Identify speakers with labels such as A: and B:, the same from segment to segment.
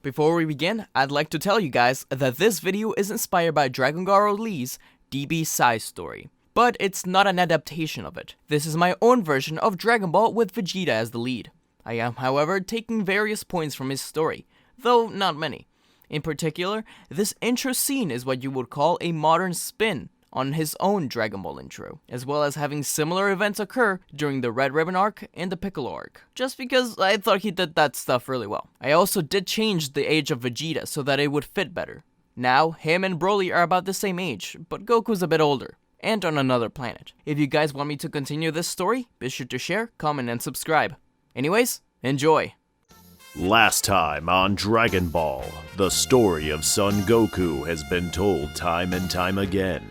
A: Before we begin, I'd like to tell you guys that this video is inspired by Dragonball Lee's DB side story, but it's not an adaptation of it. This is my own version of Dragon Ball with Vegeta as the lead. I am, however, taking various points from his story, though not many. In particular, this intro scene is what you would call a modern spin on his own Dragon Ball intro, as well as having similar events occur during the Red Ribbon arc and the Piccolo arc, just because I thought he did that stuff really well. I also did change the age of Vegeta so that it would fit better. Now, him and Broly are about the same age, but Goku's a bit older, and on another planet. If you guys want me to continue this story, be sure to share, comment, and subscribe. Anyways, enjoy!
B: Last time on Dragon Ball, the story of Son Goku has been told time and time again.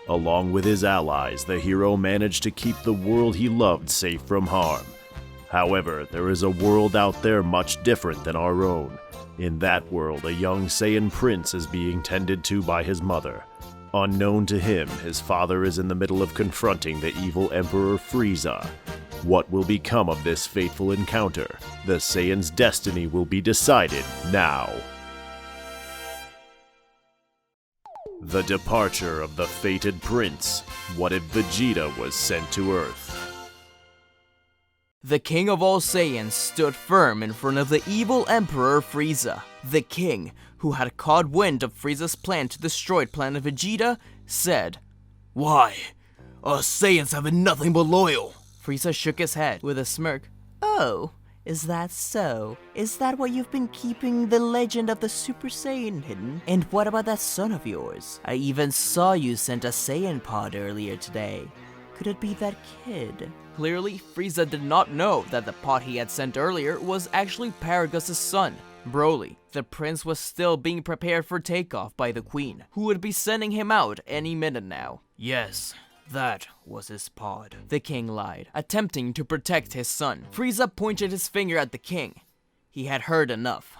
B: Along with his allies, the hero managed to keep the world he loved safe from harm. However, there is a world out there much different than our own. In that world, a young Saiyan prince is being tended to by his mother. Unknown to him, his father is in the middle of confronting the evil Emperor Frieza. What will become of this fateful encounter? The Saiyan's destiny will be decided now. The departure of the fated prince. What if Vegeta was sent to Earth?
A: The king of all Saiyans stood firm in front of the evil Emperor Frieza. The king, who had caught wind of Frieza's plan to destroy Planet Vegeta, said, "Why? Us Saiyans have been nothing but loyal." Frieza shook his head with a smirk. "Oh, is that so? Is that why you've been keeping the legend of the Super Saiyan hidden? And what about that son of yours? I even saw you sent a Saiyan pod earlier today. Could it be that kid?" Clearly, Frieza did not know that the pod he had sent earlier was actually Paragus' son, Broly. The prince was still being prepared for takeoff by the queen, who would be sending him out any minute now. "Yes, that was his pod," the king lied, attempting to protect his son. Frieza pointed his finger at the king. He had heard enough.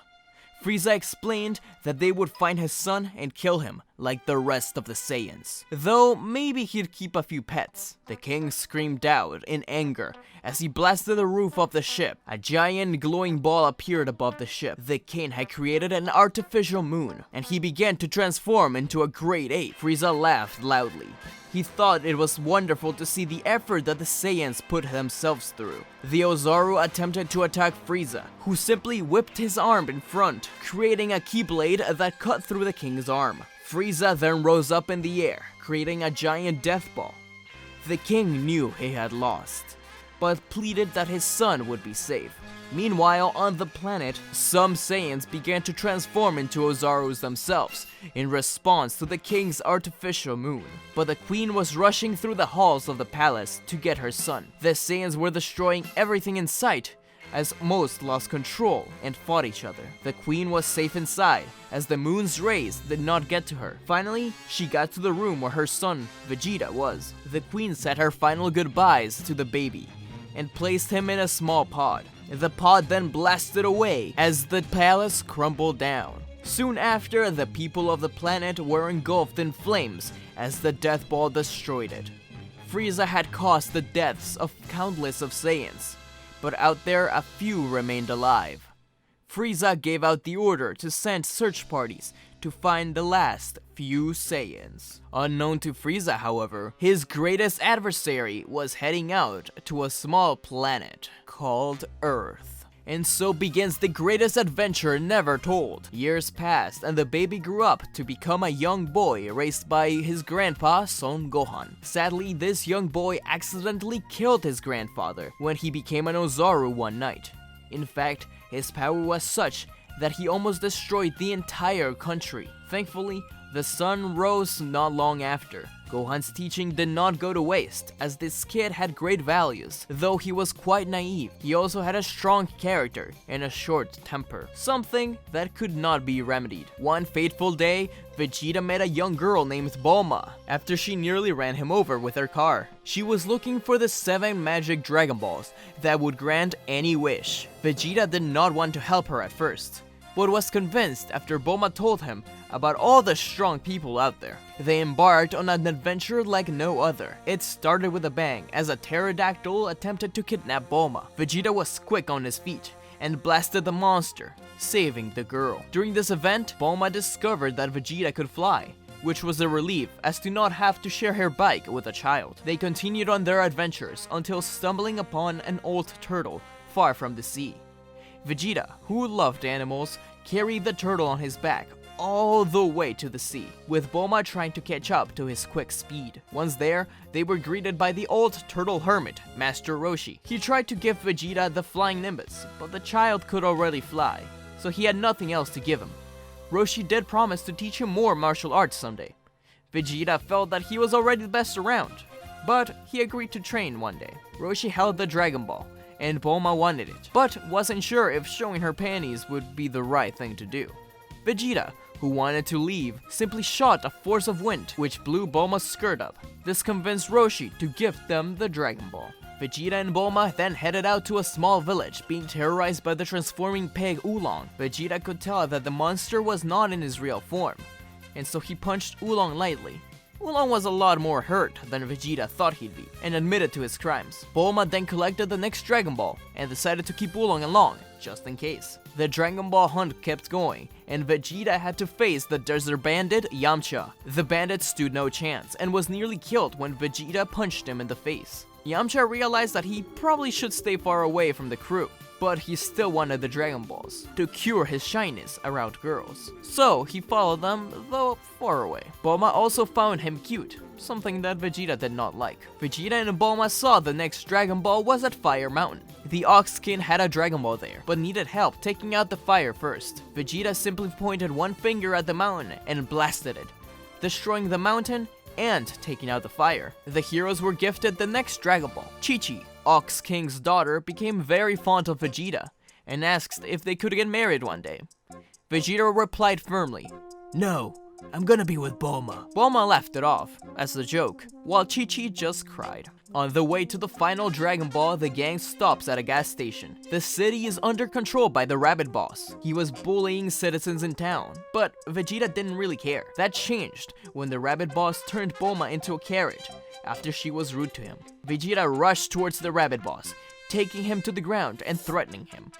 A: Frieza explained that they would find his son and kill him, like the rest of the Saiyans. Though maybe he'd keep a few pets. The king screamed out in anger as he blasted the roof of the ship. A giant glowing ball appeared above the ship. The king had created an artificial moon, and he began to transform into a great ape. Frieza laughed loudly. He thought it was wonderful to see the effort that the Saiyans put themselves through. The Ozaru attempted to attack Frieza, who simply whipped his arm in front, creating a keyblade that cut through the king's arm. Frieza then rose up in the air, creating a giant death ball. The king knew he had lost, but pleaded that his son would be safe. Meanwhile, on the planet, some Saiyans began to transform into Ozarus themselves in response to the king's artificial moon. But the queen was rushing through the halls of the palace to get her son. The Saiyans were destroying everything in sight, as most lost control and fought each other. The queen was safe inside, as the moon's rays did not get to her. Finally, she got to the room where her son, Vegeta, was. The queen said her final goodbyes to the baby, and placed him in a small pod. The pod then blasted away as the palace crumbled down. Soon after, the people of the planet were engulfed in flames as the death ball destroyed it. Frieza had caused the deaths of countless of Saiyans, but out there a few remained alive. Frieza gave out the order to send search parties to find the last few Saiyans. Unknown to Frieza, however, his greatest adversary was heading out to a small planet called Earth. And so begins the greatest adventure never told. Years passed and the baby grew up to become a young boy raised by his grandpa, Son Gohan. Sadly, this young boy accidentally killed his grandfather when he became an Ozaru one night. In fact, his power was such that he almost destroyed the entire country. Thankfully, the sun rose not long after. Gohan's teaching did not go to waste, as this kid had great values, though he was quite naive. He also had a strong character and a short temper, something that could not be remedied. One fateful day, Vegeta met a young girl named Bulma, after she nearly ran him over with her car. She was looking for the 7 magic Dragon Balls that would grant any wish. Vegeta did not want to help her at first, but was convinced after Bulma told him about all the strong people out there. They embarked on an adventure like no other. It started with a bang as a pterodactyl attempted to kidnap Bulma. Vegeta was quick on his feet and blasted the monster, saving the girl. During this event, Bulma discovered that Vegeta could fly, which was a relief as to not have to share her bike with a child. They continued on their adventures until stumbling upon an old turtle far from the sea. Vegeta, who loved animals, carried the turtle on his back all the way to the sea, with Bulma trying to catch up to his quick speed. Once there, they were greeted by the old turtle hermit, Master Roshi. He tried to give Vegeta the flying Nimbus, but the child could already fly, so he had nothing else to give him. Roshi did promise to teach him more martial arts someday. Vegeta felt that he was already the best around, but he agreed to train one day. Roshi held the Dragon Ball, and Bulma wanted it, but wasn't sure if showing her panties would be the right thing to do. Vegeta, who wanted to leave, simply shot a force of wind, which blew Bulma's skirt up. This convinced Roshi to gift them the Dragon Ball. Vegeta and Bulma then headed out to a small village, being terrorized by the transforming pig Oolong. Vegeta could tell that the monster was not in his real form, and so he punched Oolong lightly. Oolong was a lot more hurt than Vegeta thought he'd be, and admitted to his crimes. Bulma then collected the next Dragon Ball, and decided to keep Oolong along, just in case. The Dragon Ball hunt kept going, and Vegeta had to face the desert bandit Yamcha. The bandit stood no chance, and was nearly killed when Vegeta punched him in the face. Yamcha realized that he probably should stay far away from the crew, but he still wanted the Dragon Balls to cure his shyness around girls. So he followed them, though far away. Bulma also found him cute, something that Vegeta did not like. Vegeta and Bulma saw the next Dragon Ball was at Fire Mountain. The Ox King had a Dragon Ball there, but needed help taking out the fire first. Vegeta simply pointed one finger at the mountain and blasted it, destroying the mountain and taking out the fire. The heroes were gifted the next Dragon Ball. Chi-Chi, Ox King's daughter, became very fond of Vegeta and asked if they could get married one day. Vegeta replied firmly, "No, I'm gonna be with Bulma." Bulma laughed it off as a joke, while Chi-Chi just cried. On the way to the final Dragon Ball, the gang stops at a gas station. The city is under control by the Rabbit Boss. He was bullying citizens in town, but Vegeta didn't really care. That changed when the Rabbit Boss turned Bulma into a carrot after she was rude to him. Vegeta rushed towards the Rabbit Boss, taking him to the ground and threatening him.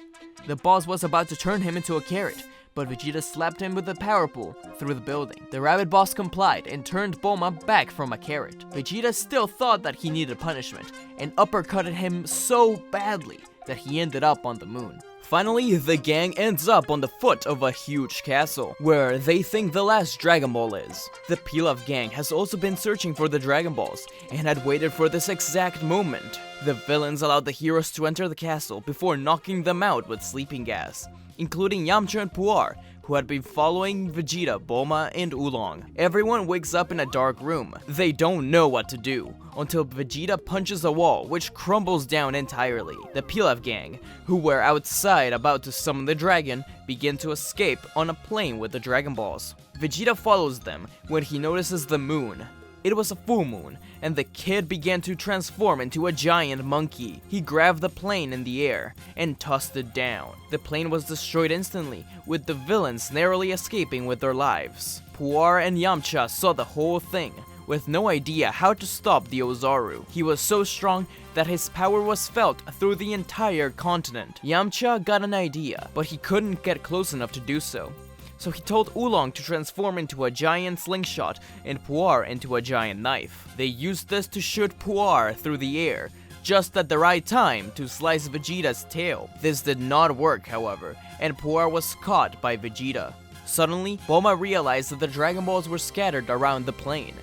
A: The boss was about to turn him into a carrot, but Vegeta slapped him with a power pull through the building. The Rabbit Boss complied and turned Bulma back from a carrot. Vegeta still thought that he needed punishment and uppercutted him so badly that he ended up on the moon. Finally, the gang ends up on the foot of a huge castle, where they think the last Dragon Ball is. The Pilaf gang has also been searching for the Dragon Balls, and had waited for this exact moment. The villains allowed the heroes to enter the castle before knocking them out with sleeping gas, including Yamcha and Puar, who had been following Vegeta, Bulma, and Oolong. Everyone wakes up in a dark room. They don't know what to do, until Vegeta punches a wall, which crumbles down entirely. The Pilaf gang, who were outside about to summon the dragon, begin to escape on a plane with the Dragon Balls. Vegeta follows them when he notices the moon. It was a full moon, and the kid began to transform into a giant monkey. He grabbed the plane in the air and tossed it down. The plane was destroyed instantly, with the villains narrowly escaping with their lives. Puar and Yamcha saw the whole thing, with no idea how to stop the Ozaru. He was so strong that his power was felt through the entire continent. Yamcha got an idea, but he couldn't get close enough to do so. So he told Oolong to transform into a giant slingshot and Puar into a giant knife. They used this to shoot Puar through the air, just at the right time to slice Vegeta's tail. This did not work, however, and Puar was caught by Vegeta. Suddenly, Bulma realized that the Dragon Balls were scattered around the plane.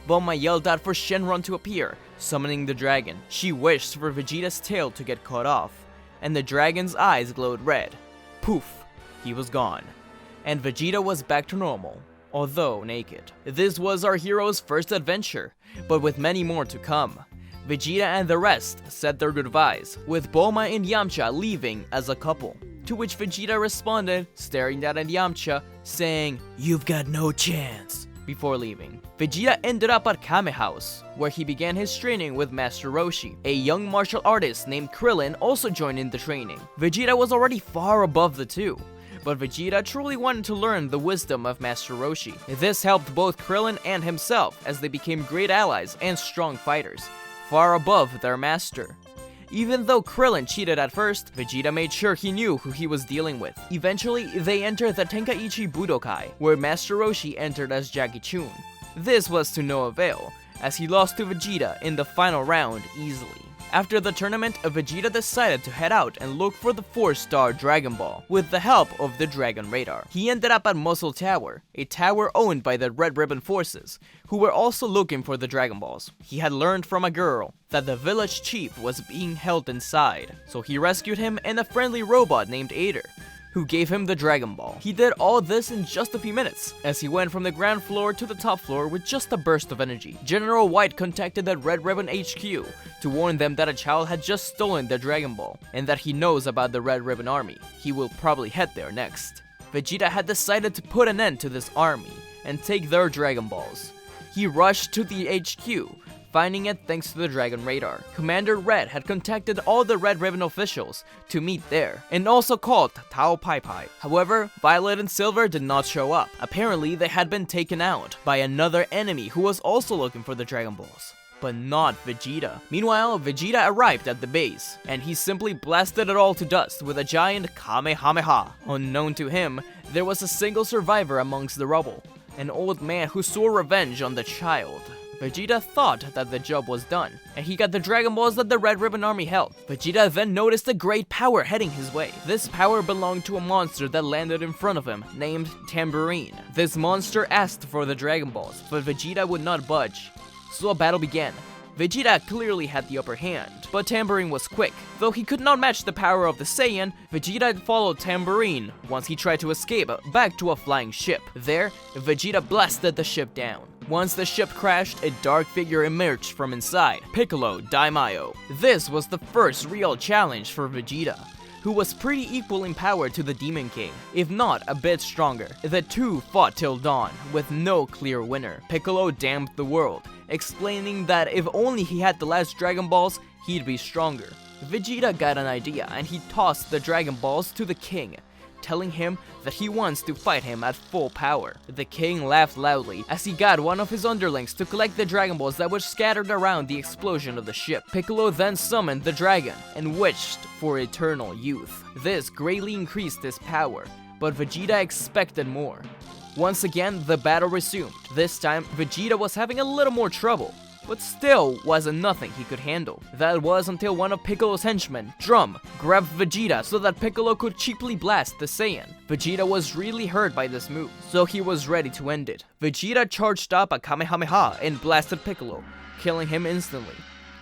A: Bulma yelled out for Shenron to appear, summoning the dragon. She wished for Vegeta's tail to get cut off, and the dragon's eyes glowed red. Poof, he was gone. And Vegeta was back to normal, although naked. This was our hero's first adventure, but with many more to come. Vegeta and the rest said their goodbyes, with Bulma and Yamcha leaving as a couple. To which Vegeta responded, staring down at Yamcha, saying, "You've got no chance," before leaving. Vegeta ended up at Kame House, where he began his training with Master Roshi. A young martial artist named Crillon also joined in the training. Vegeta was already far above the two, but Vegeta truly wanted to learn the wisdom of Master Roshi. This helped both Crillon and himself, as they became great allies and strong fighters, far above their master. Even though Crillon cheated at first, Vegeta made sure he knew who he was dealing with. Eventually, they entered the Tenkaichi Budokai, where Master Roshi entered as Jackie Chun. This was to no avail, as he lost to Vegeta in the final round easily. After the tournament, Vegeta decided to head out and look for the 4-star Dragon Ball, with the help of the Dragon Radar. He ended up at Muscle Tower, a tower owned by the Red Ribbon Forces, who were also looking for the Dragon Balls. He had learned from a girl that the village chief was being held inside, so he rescued him and a friendly robot named Ader, who gave him the Dragon Ball. He did all this in just a few minutes, as he went from the ground floor to the top floor with just a burst of energy. General White contacted the Red Ribbon HQ to warn them that a child had just stolen the Dragon Ball, and that he knows about the Red Ribbon Army. He will probably head there next. Vegeta had decided to put an end to this army and take their Dragon Balls. He rushed to the HQ, finding it thanks to the Dragon Radar. Commander Red had contacted all the Red Ribbon officials to meet there, and also called Tao Pai Pai. However, Violet and Silver did not show up. Apparently, they had been taken out by another enemy who was also looking for the Dragon Balls, but not Vegeta. Meanwhile, Vegeta arrived at the base, and he simply blasted it all to dust with a giant Kamehameha. Unknown to him, there was a single survivor amongst the rubble, an old man who swore revenge on the child. Vegeta thought that the job was done, and he got the Dragon Balls that the Red Ribbon Army held. Vegeta then noticed a great power heading his way. This power belonged to a monster that landed in front of him, named Tambourine. This monster asked for the Dragon Balls, but Vegeta would not budge. So a battle began. Vegeta clearly had the upper hand, but Tambourine was quick. Though he could not match the power of the Saiyan, Vegeta followed Tambourine once he tried to escape back to a flying ship. There, Vegeta blasted the ship down. Once the ship crashed, a dark figure emerged from inside, Piccolo Daimyo. This was the first real challenge for Vegeta, who was pretty equal in power to the Demon King, if not a bit stronger. The two fought till dawn, with no clear winner. Piccolo damned the world, explaining that if only he had the last Dragon Balls, he'd be stronger. Vegeta got an idea, and he tossed the Dragon Balls to the king, telling him that he wants to fight him at full power. The king laughed loudly as he got one of his underlings to collect the Dragon Balls that were scattered around the explosion of the ship. Piccolo then summoned the dragon and wished for eternal youth. This greatly increased his power, but Vegeta expected more. Once again, the battle resumed. This time, Vegeta was having a little more trouble, but still wasn't nothing he could handle. That was until one of Piccolo's henchmen, Drum, grabbed Vegeta so that Piccolo could cheaply blast the Saiyan. Vegeta was really hurt by this move, so he was ready to end it. Vegeta charged up a Kamehameha and blasted Piccolo, killing him instantly.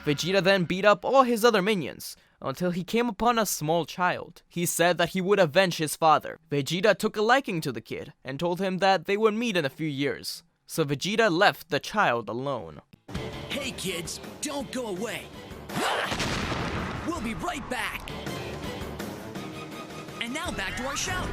A: Vegeta then beat up all his other minions, until he came upon a small child. He said that he would avenge his father. Vegeta took a liking to the kid, and told him that they would meet in a few years. So Vegeta left the child alone.
C: Hey kids, don't go away. We'll be right back. And now back to our show.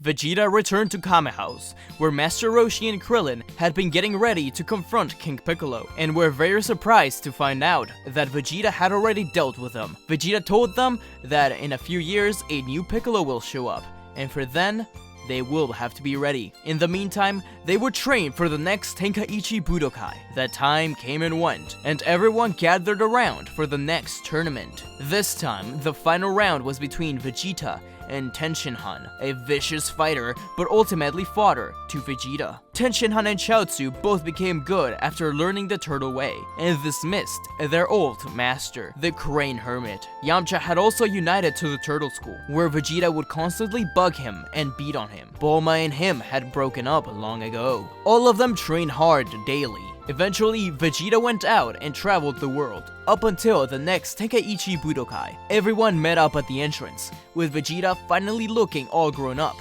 A: Vegeta returned to Kame House, where Master Roshi and Krillin had been getting ready to confront King Piccolo, and were very surprised to find out that Vegeta had already dealt with them. Vegeta told them that in a few years a new Piccolo will show up, and for then, they will have to be ready. In the meantime, they would train for the next Tenkaichi Budokai. That time came and went, and everyone gathered around for the next tournament. This time, the final round was between Vegeta and Tenshinhan, a vicious fighter, but ultimately fodder to Vegeta. Tenshinhan and Chaozu both became good after learning the turtle way, and dismissed their old master, the Crane Hermit. Yamcha had also united to the turtle school, where Vegeta would constantly bug him and beat on him. Bulma and him had broken up long ago. All of them trained hard daily. Eventually, Vegeta went out and traveled the world, up until the next Tenkaichi Budokai. Everyone met up at the entrance, with Vegeta finally looking all grown up.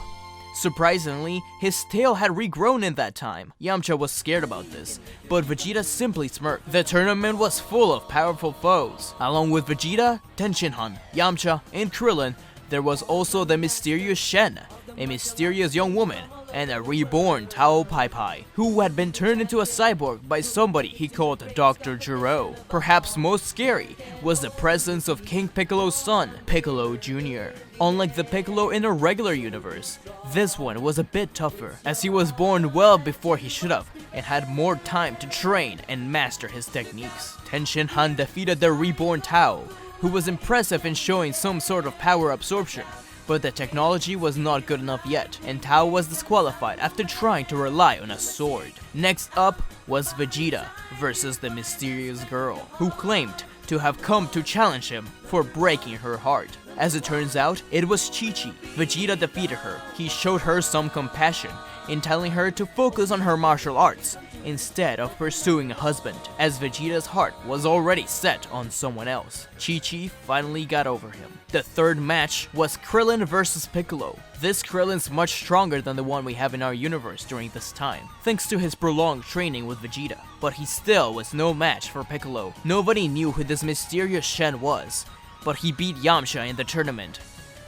A: Surprisingly, his tail had regrown in that time. Yamcha was scared about this, but Vegeta simply smirked. The tournament was full of powerful foes. Along with Vegeta, Tenshinhan, Yamcha, and Krillin, there was also the mysterious Shen, a mysterious young woman, and a reborn Tao Pai Pai, who had been turned into a cyborg by somebody he called Dr. Gero. Perhaps most scary was the presence of King Piccolo's son, Piccolo Jr. Unlike the Piccolo in a regular universe, this one was a bit tougher, as he was born well before he should have, and had more time to train and master his techniques. Tenshinhan defeated the reborn Tao, who was impressive in showing some sort of power absorption, but the technology was not good enough yet, and Tao was disqualified after trying to rely on a sword. Next up was Vegeta versus the mysterious girl, who claimed to have come to challenge him for breaking her heart. As it turns out, it was Chi-Chi. Vegeta defeated her. He showed her some compassion in telling her to focus on her martial arts instead of pursuing a husband, as Vegeta's heart was already set on someone else. Chi-Chi finally got over him. The third match was Crillon versus Piccolo. This Krillon's much stronger than the one we have in our universe during this time, thanks to his prolonged training with Vegeta, but he still was no match for Piccolo. Nobody knew who this mysterious Shen was, but he beat Yamcha in the tournament.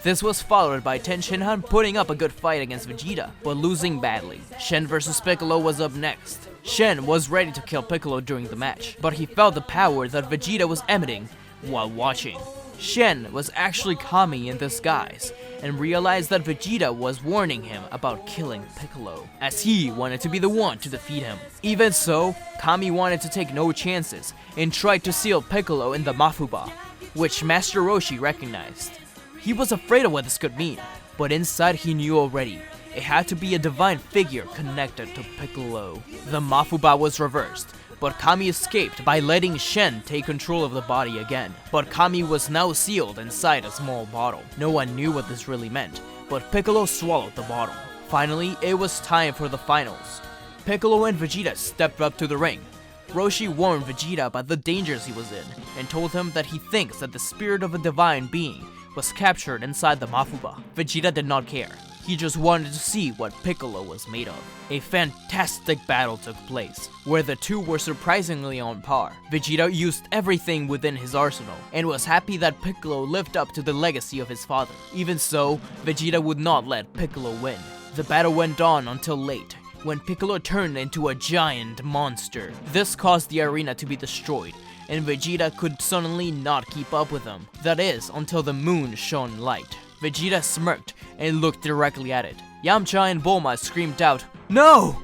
A: This was followed by Tenshinhan putting up a good fight against Vegeta, but losing badly. Shen versus Piccolo was up next. Shen was ready to kill Piccolo during the match, but he felt the power that Vegeta was emitting while watching. Shen was actually Kami in disguise, and realized that Vegeta was warning him about killing Piccolo, as he wanted to be the one to defeat him. Even so, Kami wanted to take no chances, and tried to seal Piccolo in the Mafuba, which Master Roshi recognized. He was afraid of what this could mean, but inside he knew already. It had to be a divine figure connected to Piccolo. The Mafuba was reversed, but Kami escaped by letting Shen take control of the body again. But Kami was now sealed inside a small bottle. No one knew what this really meant, but Piccolo swallowed the bottle. Finally, it was time for the finals. Piccolo and Vegeta stepped up to the ring. Roshi warned Vegeta about the dangers he was in, and told him that he thinks that the spirit of a divine being was captured inside the Mafuba. Vegeta did not care. He just wanted to see what Piccolo was made of. A fantastic battle took place, where the two were surprisingly on par. Vegeta used everything within his arsenal, and was happy that Piccolo lived up to the legacy of his father. Even so, Vegeta would not let Piccolo win. The battle went on until late, when Piccolo turned into a giant monster. This caused the arena to be destroyed, and Vegeta could suddenly not keep up with him. That is, until the moon shone light. Vegeta smirked and looked directly at it. Yamcha and Bulma screamed out, "No!"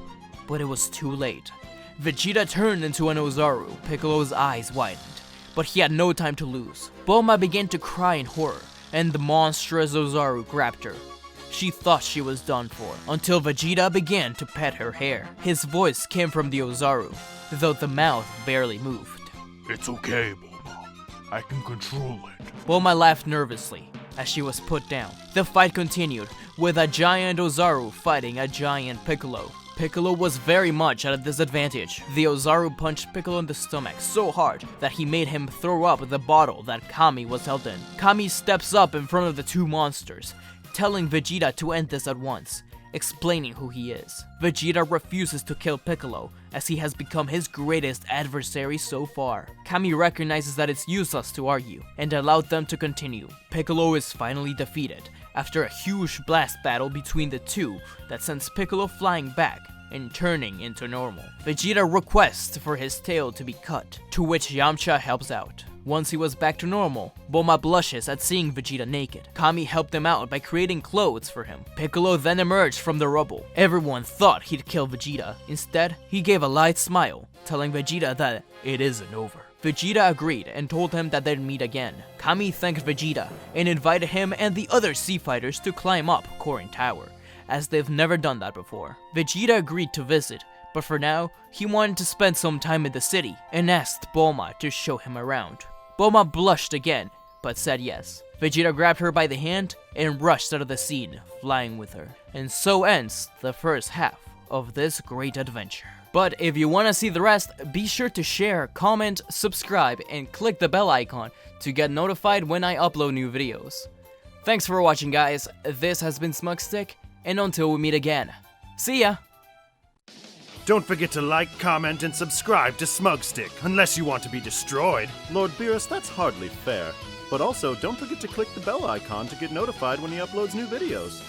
A: But it was too late. Vegeta turned into an Ozaru. Piccolo's eyes widened, but he had no time to lose. Bulma began to cry in horror, and the monstrous Ozaru grabbed her. She thought she was done for, until Vegeta began to pet her hair. His voice came from the Ozaru, though the mouth barely moved.
D: "It's okay, Bulma. I can control it."
A: Bulma laughed nervously as she was put down. The fight continued, with a giant Ozaru fighting a giant Piccolo. Piccolo was very much at a disadvantage. The Ozaru punched Piccolo in the stomach so hard that he made him throw up the bottle that Kami was held in. Kami steps up in front of the two monsters, telling Vegeta to end this at once, explaining who he is. Vegeta refuses to kill Piccolo, as he has become his greatest adversary so far. Kami recognizes that it's useless to argue, and allowed them to continue. Piccolo is finally defeated, after a huge blast battle between the two that sends Piccolo flying back and turning into normal. Vegeta requests for his tail to be cut, to which Yamcha helps out. Once he was back to normal, Bulma blushes at seeing Vegeta naked. Kami helped him out by creating clothes for him. Piccolo then emerged from the rubble. Everyone thought he'd kill Vegeta. Instead, he gave a light smile, telling Vegeta that it isn't over. Vegeta agreed and told him that they'd meet again. Kami thanked Vegeta and invited him and the other Sea Fighters to climb up Korin Tower, as they've never done that before. Vegeta agreed to visit, but for now, he wanted to spend some time in the city and asked Bulma to show him around. Bulma blushed again, but said yes. Vegeta grabbed her by the hand and rushed out of the scene, flying with her. And so ends the first half of this great adventure. But if you want to see the rest, be sure to share, comment, subscribe, and click the bell icon to get notified when I upload new videos. Thanks for watching, guys. This has been SmugStick, and until we meet again, see ya!
B: Don't forget to like, comment, and subscribe to SmugStick, unless you want to be destroyed. Lord Beerus, that's hardly fair. But also, don't forget to click the bell icon to get notified when he uploads new videos.